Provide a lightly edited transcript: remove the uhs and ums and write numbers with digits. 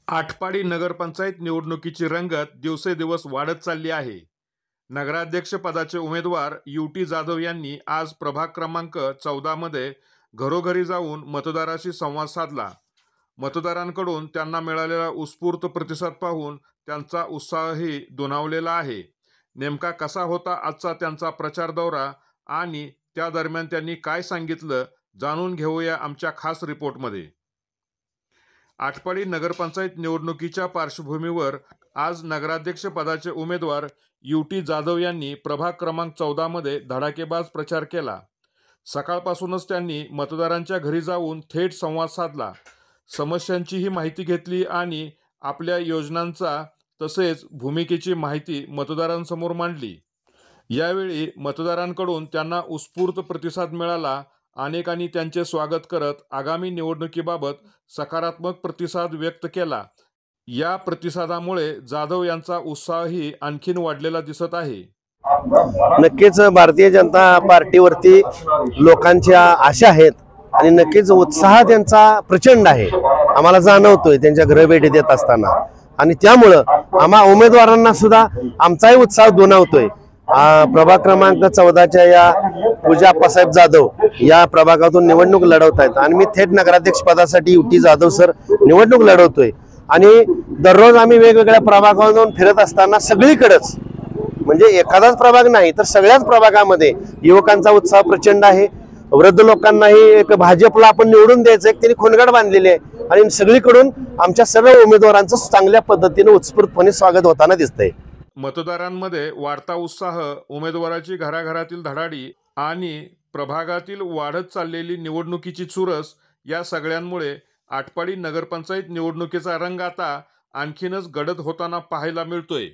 आटपाडी नगरपंचायत निवडणुकीची रंगत दिवसेदिवस वाढत चालली आहे. नगराध्यक्ष पदाचे उमेदवार युटी जाधव यांनी आज प्रभाग क्रमांक 14 मध्ये घरोघरी जाऊन मतदाराशी संवाद साधला. मतदारांकडून त्यांना मिळालेला उत्स्फूर्त प्रतिसाद पाहून त्यांचा उत्साहही दुणावलेला आहे. नेमका कसा होता आजचा त्यांचा प्रचार दौरा आणि त्या दरम्यान त्यांनी काय सांगितलं, जाणून घेऊया आमच्या खास रिपोर्टमध्ये. आटपाडी नगरपंचायत निवडणुकीच्या पार्श्वभूमीवर आज नगराध्यक्ष पदाचे उमेदवार युटी जाधव यांनी प्रभाग क्रमांक 14 मध्ये धडाकेबाज प्रचार केला. सकाळपासूनच त्यांनी मतदारांच्या घरी जाऊन थेट संवाद साधला, समस्यांचीही माहिती घेतली आणि आपल्या योजनांचा तसेच भूमिकेची माहिती मतदारांसमोर मांडली. यावेळी मतदारांकडून त्यांना उत्स्फूर्त प्रतिसाद मिळाला. अनेकांनी त्यांचे स्वागत करत आगामी निवडणुकीबाबत सकारात्मक प्रतिसाद व्यक्त केला. या प्रतिसादामुळे जाधव यांचा उत्साहही आणखीन वाढलेला दिसत आहे. नक्कीच भारतीय जनता पार्टीवरती लोकांच्या आशा आहेत आणि नक्कीच उत्साह त्यांचा प्रचंड आहे, आम्हाला जाणवतोय त्यांच्या घरी भेटी देत असताना. आणि त्यामुळं आम्हा उमेदवारांना सुद्धा आमचाही उत्साह दुणावतोय. प्रभाग क्रमांक 14च्या या पूजा आप्पासाहेब जाधव या प्रभागातून निवडणूक लढवत आहेत आणि मी थेट नगराध्यक्ष पदासाठी युटी जाधव सर निवडणूक लढवतोय. आणि दररोज आम्ही वेगवेगळ्या प्रभागातून फिरत असताना सगळीकडेच, म्हणजे एखादाच प्रभाग नाही तर सगळ्याच प्रभागामध्ये युवकांचा उत्साह प्रचंड आहे. वृद्ध लोकांनाही एक भाजपला आपण निवडून द्यायचं एक त्यांनी खोनगड बांधलेली आहे आणि सगळीकडून आमच्या सर्व उमेदवारांचं चांगल्या पद्धतीने उत्स्फूर्तपणे स्वागत होताना दिसतंय. मतदारांमध्ये वाढता उत्साह, उमेदवाराची घराघरातील धडाडी आणि प्रभागातील वाढत चाललेली निवडणुकीची चुरस या सगळ्यांमुळे आटपाडी नगरपंचायत निवडणुकीचा रंग आता आणखीनच गडद होताना पाहायला मिळतोय.